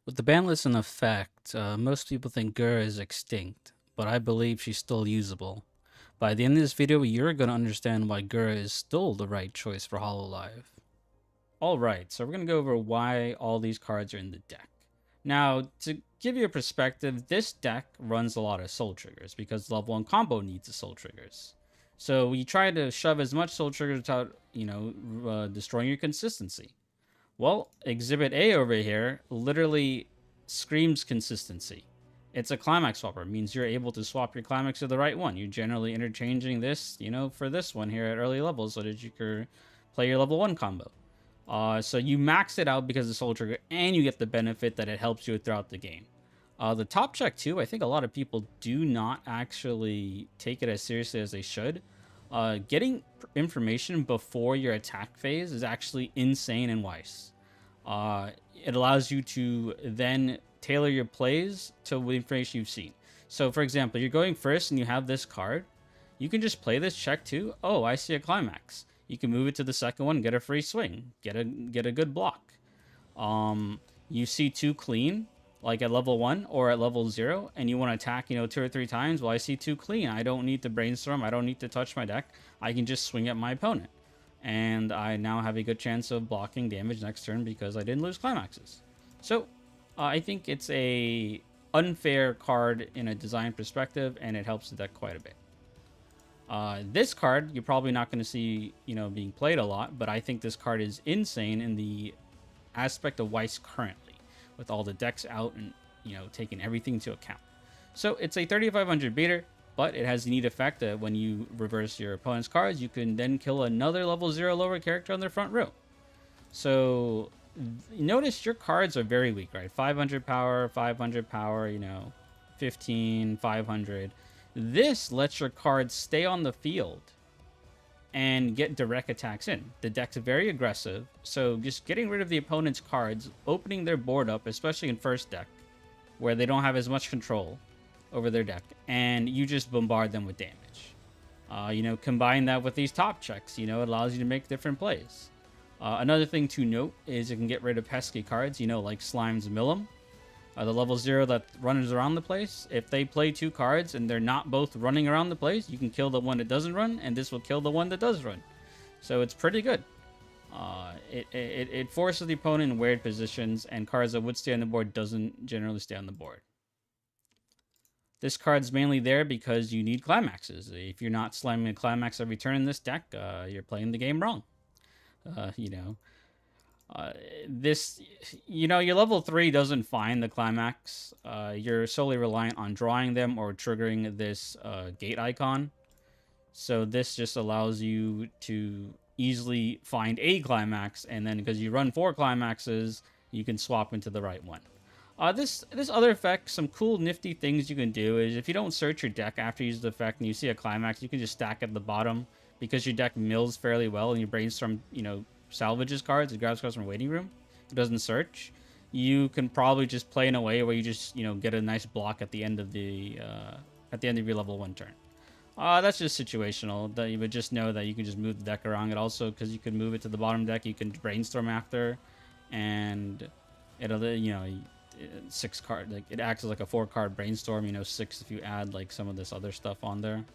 With the ban list in effect, most people think Gura is extinct, but I believe she's still usable. By the end of this video, you're going to understand why Gura is still the right choice for Hololive. Alright, so we're going to go over why all these cards are in the deck. Now, to give you a perspective, this deck runs a lot of soul triggers because level 1 combo needs the soul triggers. So we try to shove as much soul triggers without, destroying your consistency. Well, Exhibit A over here literally screams consistency. It's a climax swapper. It means you're able to swap your climax to the right one. You're generally interchanging this, for this one here at early levels so that you can play your level 1 combo. So you max it out because of the soul trigger, and you get the benefit that it helps you throughout the game. The top check too, I think a lot of people do not actually take it as seriously as they should. Getting information before your attack phase is actually insane in Weiss. It allows you to then tailor your plays to the information you've seen. So, for example, you're going first and you have this card. You can just play this check too. Oh, I see a climax. You can move it to the second one, get a free swing, get a good block. You see two clean, like at level 1 or at level 0, and you want to attack, 2 or 3 times. Well, I see 2 clean. I don't need to brainstorm. I don't need to touch my deck. I can just swing at my opponent. And I now have a good chance of blocking damage next turn because I didn't lose climaxes. So, I think it's a unfair card in a design perspective, and it helps the deck quite a bit. This card, you're probably not going to see, being played a lot, but I think this card is insane in the aspect of Weiss currently, with all the decks out and, taking everything into account. So it's a 3500 beater, but it has the neat effect that when you reverse your opponent's cards, you can then kill another level 0 lower character on their front row. So notice your cards are very weak, right? 500 power, 15, 500. This lets your cards stay on the field and get direct attacks in. The deck's very aggressive, so just getting rid of the opponent's cards, opening their board up, especially in first deck, where they don't have as much control over their deck, and you just bombard them with damage. Combine that with these top checks, it allows you to make different plays. Another thing to note is it can get rid of pesky cards, like Slime's Millum. The level 0 that runs around the place. If they play 2 cards and they're not both running around the place, you can kill the one that doesn't run, and this will kill the one that does run. So it's pretty good. It forces the opponent in weird positions, and cards that would stay on the board doesn't generally stay on the board. This card's mainly there because you need climaxes. If you're not slamming a climax every turn in this deck, you're playing the game wrong. Your level 3 doesn't find the climax. You're solely reliant on drawing them or triggering this gate icon. So this just allows you to easily find a climax, and then because you run 4 climaxes, you can swap into the right one. This other effect, some cool nifty things you can do is if you don't search your deck after you use the effect and you see a climax, you can just stack at the bottom because your deck mills fairly well and you brainstorm, salvages cards. It grabs cards from waiting room. It doesn't search. You can probably just play in a way where you just get a nice block at the end of the your level 1 turn. That's just situational. That you would just know that you can just move the deck around. It also, because you can move it to the bottom deck, you can brainstorm after, and it'll 6 card, like it acts as like a 4 card brainstorm. 6 if you add like some of this other stuff on there.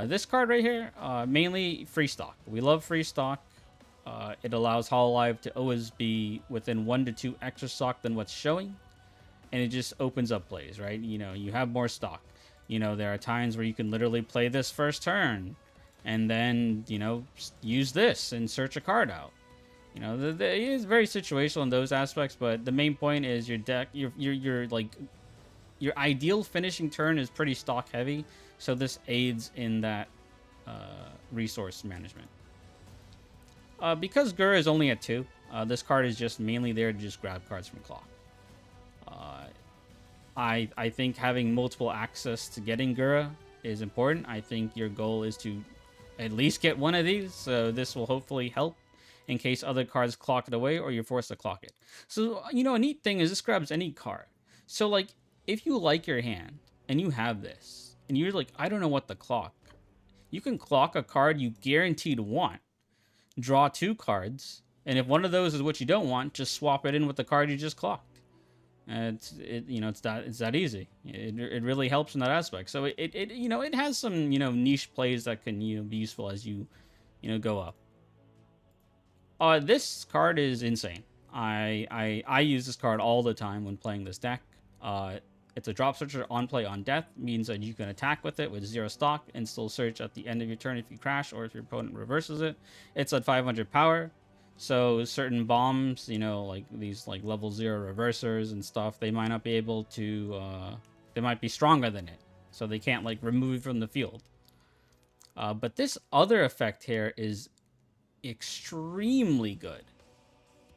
This card right here, mainly free stock. We love free stock. It allows Hololive to always be within 1 to 2 extra stock than what's showing. And it just opens up plays, right? You have more stock. There are times where you can literally play this first turn. And then, use this and search a card out. It is very situational in those aspects. But the main point is your deck, your ideal finishing turn is pretty stock heavy. So this aids in that resource management. Because Gura is only at 2, this card is just mainly there to just grab cards from Claw. I think having multiple access to getting Gura is important. I think your goal is to at least get one of these, so this will hopefully help in case other cards clock it away or you're forced to clock it. So, a neat thing is this grabs any card. So, like, if you like your hand and you have this, and you're like, I don't know what to clock, you can clock a card you guaranteed want, draw 2 cards, And if one of those is what you don't want, just swap it in with the card you just clocked. It's that easy. It really helps in that aspect. So it has some niche plays that can be useful as you go up. This card is insane. I use this card all the time when playing this deck. It's a drop searcher on play on death, means that you can attack with it with 0 stock and still search at the end of your turn if you crash or if your opponent reverses it. It's at 500 power, so certain bombs, like these like level 0 reversers and stuff, they might not be able to, they might be stronger than it, so they can't like remove it from the field. But this other effect here is extremely good.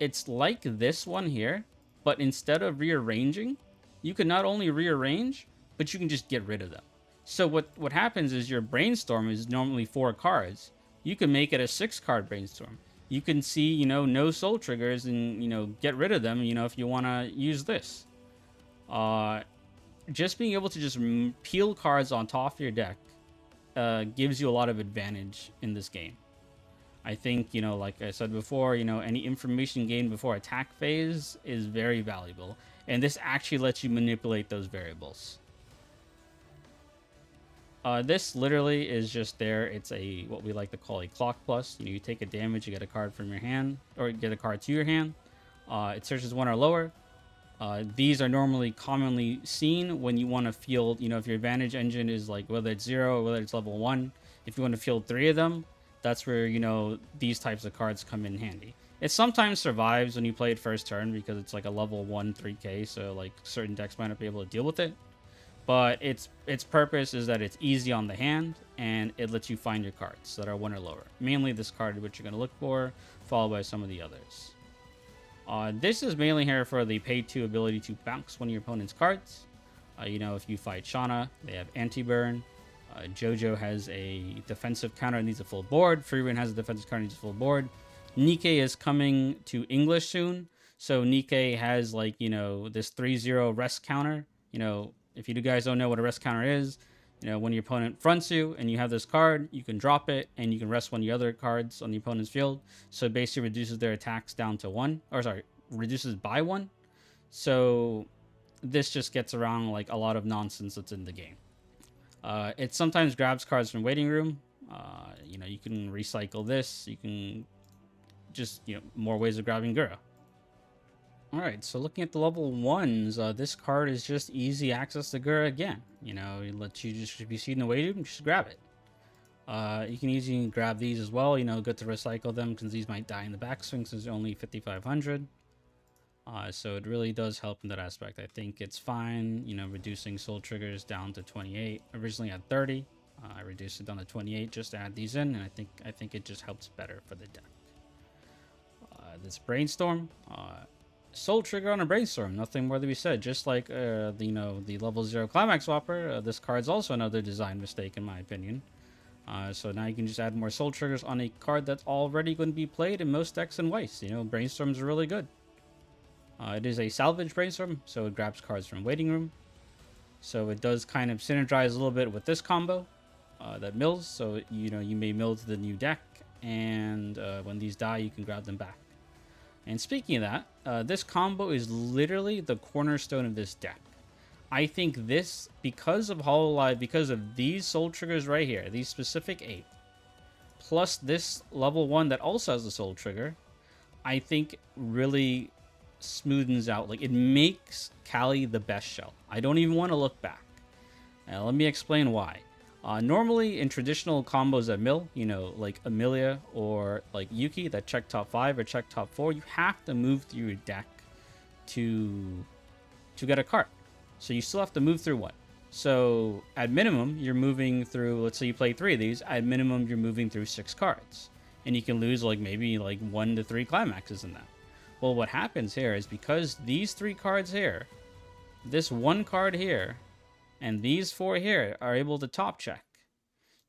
It's like this one here, but instead of rearranging, you can not only rearrange, but you can just get rid of them. So what happens is your brainstorm is normally 4 cards. You can make it a 6-card brainstorm. You can see, no soul triggers and, get rid of them, if you want to use this. Just being able to just peel cards on top of your deck gives you a lot of advantage in this game. I think, like I said before, any information gained before attack phase is very valuable. And this actually lets you manipulate those variables. This literally is just there. It's what we like to call a clock plus. You take a damage, you get a card from your hand, or get a card to your hand. It searches 1 or lower. These are normally commonly seen when you want to field, if your advantage engine is like whether it's 0 or whether it's level 1. If you want to field 3 of them, that's where, these types of cards come in handy. It sometimes survives when you play it first turn because it's like a level 1 3k, so like certain decks might not be able to deal with it. But its purpose is that it's easy on the hand and it lets you find your cards that are 1 or lower. Mainly this card, which you're going to look for, followed by some of the others. This is mainly here for the pay 2 ability to bounce one of your opponent's cards. If you fight Shauna, they have anti-burn. Jojo has a defensive counter and needs a full board. Freewind has a defensive counter and needs a full board. Nikke is coming to English soon. So Nikke has like, this 3-0 rest counter. If you guys don't know what a rest counter is, when your opponent fronts you and you have this card, you can drop it and you can rest one of the other cards on the opponent's field. So it basically reduces their attacks down to 1, or sorry, reduces by 1. So this just gets around like a lot of nonsense that's in the game. It sometimes grabs cards from waiting room. You can recycle this. You can just, more ways of grabbing Gura. Alright, so looking at the level 1s, this card is just easy access to Gura again. It lets you just, if you see it in the waiting room, just grab it. You can easily grab these as well, good to recycle them since these might die in the backswing since they're only 5,500. So it really does help in that aspect. I think it's fine, reducing soul triggers down to 28. Originally at 30, I reduced it down to 28 just to add these in, and I think it just helps better for the deck. This brainstorm, soul trigger on a brainstorm, nothing more to be said. Just like the level 0 climax swapper, this card's also another design mistake in my opinion. So now you can just add more soul triggers on a card that's already going to be played in most decks in Weiss. Brainstorms are really good. It is a salvage brainstorm, so it grabs cards from waiting room. So it does kind of synergize a little bit with this combo that mills. So you may mill to the new deck, and when these die, you can grab them back. And speaking of that, this combo is literally the cornerstone of this deck. I think this, because of Hololive, because of these soul triggers right here, these specific 8, plus this level 1 that also has the soul trigger, I think really smoothens out. Like, it makes Kali the best shell. I don't even want to look back. Now, let me explain why. Normally in traditional combos at mill, like Amelia or like Yuki that check top 5 or check top 4, you have to move through your deck to get a card. So you still have to move through one. So at minimum, you're moving through, let's say you play 3 of these, at minimum you're moving through 6 cards. And you can lose like maybe like 1 to 3 climaxes in that. Well, what happens here is because these 3 cards here, this 1 card here, and these 4 here are able to top check,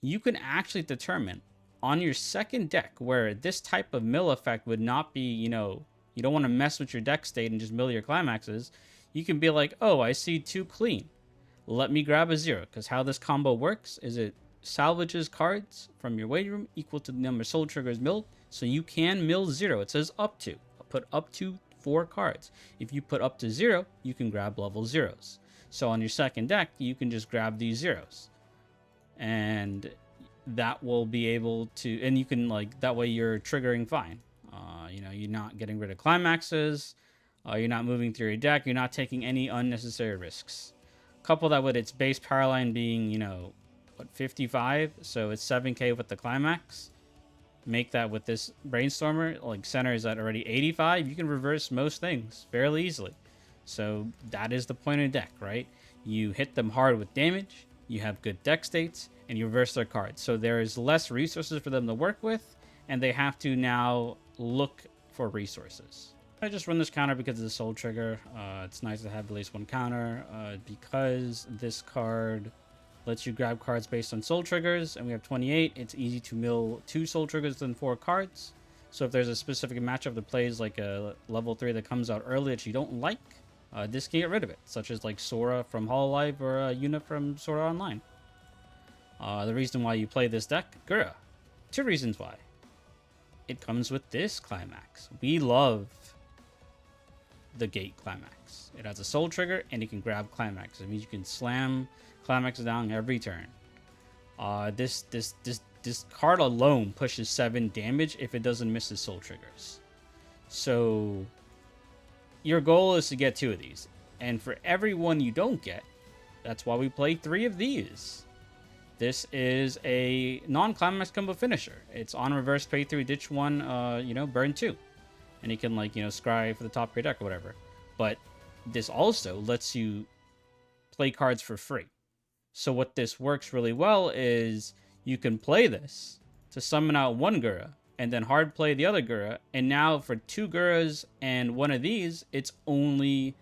you can actually determine on your second deck where this type of mill effect would not be, you don't want to mess with your deck state and just mill your climaxes. You can be like, oh, I see 2 clean. Let me grab a 0. Because how this combo works is it salvages cards from your waiting room equal to the number of soul triggers milled. So you can mill 0. It says up to. Put up to 4 cards. If you put up to 0, you can grab level 0s. So on your second deck, you can just grab these 0s. And that will be able to, and you can like, that way you're triggering fine. You know, you're not getting rid of climaxes. You're not moving through your deck. You're not taking any unnecessary risks. Couple that with its base power line being, you know, what, 55? So it's 7k with the climax. Make that with this Brainstormer, like center is at already 85. You can reverse most things fairly easily. So that is the point of the deck, right? You hit them hard with damage, you have good deck states, and you reverse their cards. So there is less resources for them to work with, and they have to now look for resources. I just run this counter because of the soul trigger. It's nice to have at least one counter because this card lets you grab cards based on soul triggers, and we have 28. It's easy to mill 2 soul triggers than 4 cards. So if there's a specific matchup that plays like a level 3 that comes out early that you don't like, this can get rid of it, such as like Sora from Hololive or Yuna from Sword Art Online. The reason why you play this deck, Gura. 2 reasons why. It comes with this climax. We love the gate climax. It has a soul trigger and you can grab climax. It means you can slam climax down every turn. This card alone pushes 7 damage if it doesn't miss his soul triggers. So your goal is to get 2 of these, and for every one you don't get, that's why we play 3 of these. This is a non-climax combo finisher. It's on reverse, pay 3, ditch 1, you know, burn 2. And you can, like, you know, scry for the top of your deck or whatever. But this also lets you play cards for free. So what this works really well is you can play this to summon out 1 Gura and then hard play the other Gura. And now for 2 Guras and 1 of these, it's only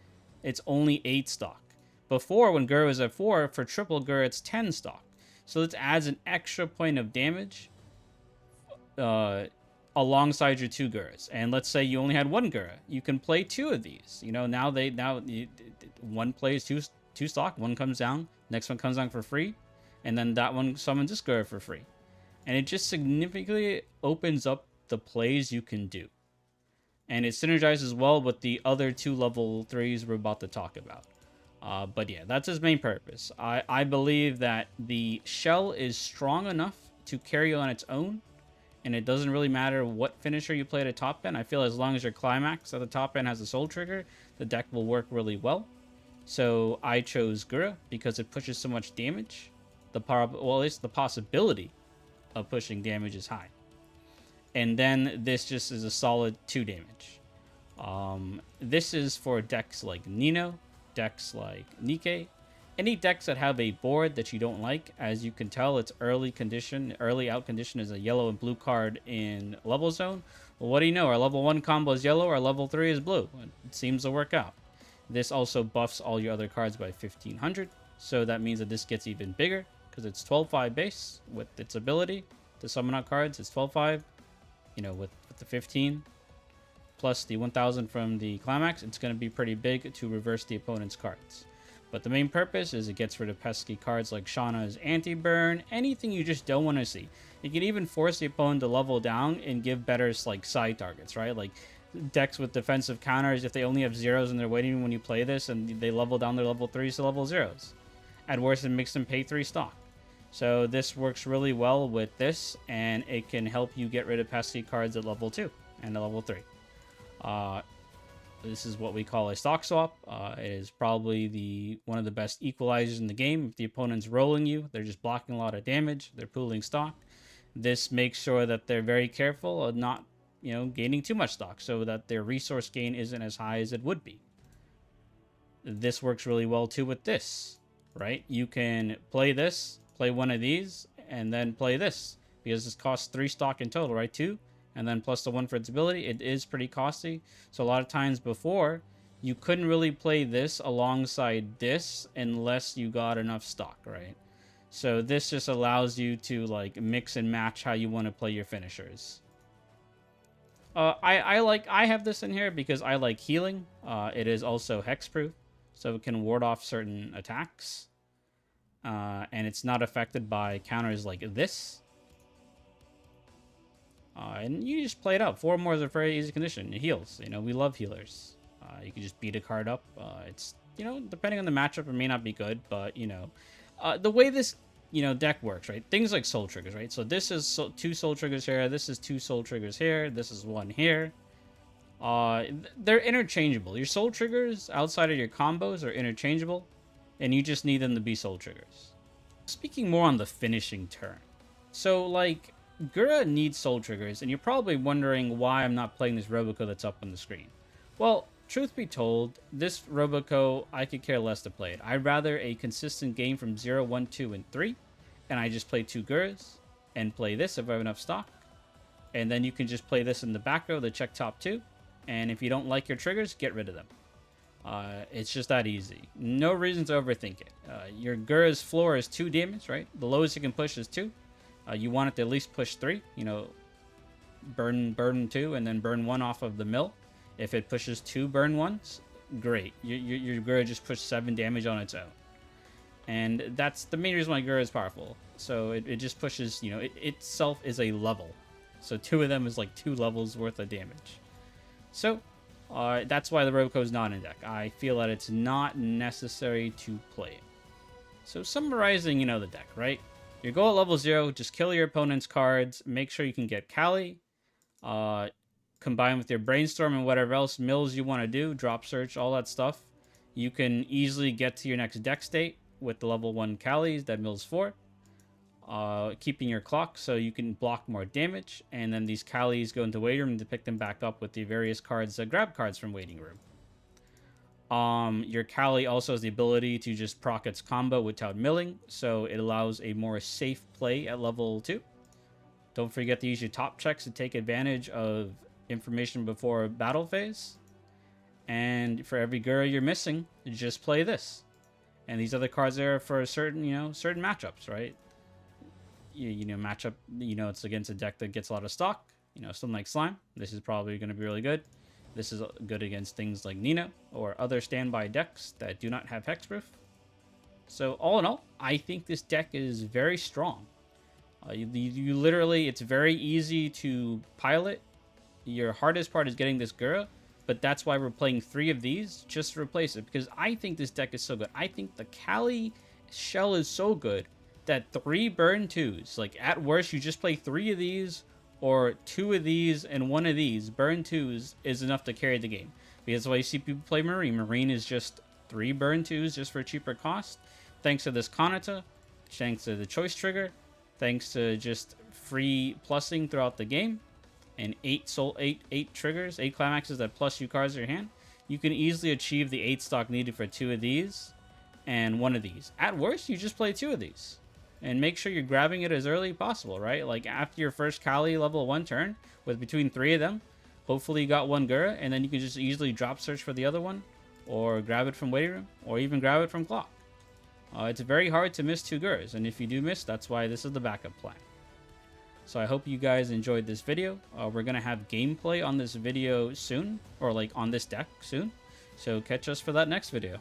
8 stock. Before, when Gura was at 4, for triple Gura, it's 10 stock. So this adds an extra point of damage alongside your 2 Guras. And let's say you only had 1 Gura. You can play 2 of these. You know, now one plays 2 stock, 1 comes down, next one comes down for free, and then that one summons this Gura for free. And it just significantly opens up the plays you can do. And it synergizes well with the other 2 level 3s we're about to talk about. But yeah, that's his main purpose. I believe that the shell is strong enough to carry on its own, and it doesn't really matter what finisher you play at a top end. I feel as long as your climax at the top end has a soul trigger, the deck will work really well. So I chose Gura because it pushes so much damage. At least the possibility of pushing damage is high. And then this just is a solid 2 damage. This is for decks like Nino, decks like Nikke, any decks that have a board that you don't like. As you can tell, it's early out condition is a yellow and blue card in level zone. Well, what do you know? Our level 1 combo is yellow, our level 3 is blue. It seems to work out. This also buffs all your other cards by 1500, so that means that this gets even bigger because it's 12/5 base with its ability to summon out cards. It's 12/5, you know, with the 15 plus the 1000 from the climax. It's going to be pretty big to reverse the opponent's cards. But the main purpose is it gets rid of pesky cards like Shauna's anti-burn, anything you just don't want to see. You can even force the opponent to level down and give better like side targets, right? Like decks with defensive counters, if they only have 0s and they're waiting when you play this and they level down their level 3s to level 0s. At worst, it makes them pay 3 stock. So this works really well with this, and it can help you get rid of pesky cards at level 2 and at level 3. This is what we call a stock swap. It is probably one of the best equalizers in the game. If the opponent's rolling you, they're just blocking a lot of damage, they're pooling stock. This makes sure that they're very careful of not, you know, gaining too much stock so that their resource gain isn't as high as it would be. This works really well too with this, right? You can play this, play 1 of these, and then play this, because this costs 3 stock in total, right? 2, and then plus the 1 for its ability. It is pretty costly. So a lot of times before, you couldn't really play this alongside this unless you got enough stock, right? So this just allows you to like mix and match how you want to play your finishers. I have this in here because I like healing. It is also hexproof, so it can ward off certain attacks. And it's not affected by counters like this. And you just play it out. 4 more is a very easy condition. It heals. You know, we love healers. You can just beat a card up. It's, you know, depending on the matchup, it may not be good, but, you know, the way this, you know, deck works, right? Things like soul triggers, right? So this is 2 soul triggers here. This is 2 soul triggers here. This is 1 here. They're interchangeable. Your soul triggers outside of your combos are interchangeable, and you just need them to be soul triggers. Speaking more on the finishing turn. So, like, Gura needs soul triggers, and you're probably wondering why I'm not playing this Roboco that's up on the screen. Well, truth be told, this Roboco, I could care less to play it. I'd rather a consistent game from 0, 1, 2, and 3, and I just play 2 Guras, and play this if I have enough stock. And then you can just play this in the back row to check top 2, and if you don't like your triggers, get rid of them. It's just that easy. No reason to overthink it. Your Gura's floor is 2 damage, right? The lowest you can push is 2. You want it to at least push 3. You know, burn 2 and then burn 1 off of the mill. If it pushes 2 burn 1s, great. Your Gura just pushed 7 damage on its own. And that's the main reason why Gura is powerful. So it just pushes, you know, it itself is a level. So 2 of them is like 2 levels worth of damage. So that's why the Roboco is not in deck. I feel that it's not necessary to play it. So summarizing, you know, the deck, right? You go at level 0, just kill your opponent's cards, make sure you can get Kali, combine with your Brainstorm and whatever else mills you want to do, drop search, all that stuff. You can easily get to your next deck state with the level 1 Kalis that mills 4. Keeping your clock so you can block more damage, and then these Kalis go into waiting room to pick them back up with the various cards that grab cards from waiting room. Your Kali also has the ability to just proc its combo without milling, so it allows a more safe play at level 2. Don't forget to use your top checks to take advantage of information before battle phase. And for every Gura you're missing, just play this. And these other cards are for certain, you know, certain matchups, right? You know, matchup, you know, it's against a deck that gets a lot of stock. You know, something like Slime. This is probably going to be really good. This is good against things like Nino or other standby decks that do not have hexproof. So all in all, I think this deck is very strong. You literally, it's very easy to pilot. Your hardest part is getting this Gura, but that's why we're playing 3 of these just to replace it, because I think this deck is so good. I think the Kali shell is so good that 3 burn 2s, like at worst you just play 3 of these, or 2 of these and 1 of these burn 2s is enough to carry the game. Because that's why you see people play Marine. Marine is just 3 burn 2s just for a cheaper cost. Thanks to this Kanata, thanks to the choice trigger, thanks to just free plussing throughout the game, and 8 triggers, 8 climaxes that plus you cards in your hand, you can easily achieve the 8 stock needed for 2 of these and 1 of these. At worst, you just play 2 of these. And make sure you're grabbing it as early as possible, right? Like after your first Kali level 1 turn, with between 3 of them, hopefully you got 1 Gura, and then you can just easily drop search for the other one, or grab it from waiting room, or even grab it from clock. It's very hard to miss 2 Guras, and if you do miss, that's why this is the backup plan. So I hope you guys enjoyed this video. We're going to have gameplay on this video soon, or like on this deck soon. So catch us for that next video.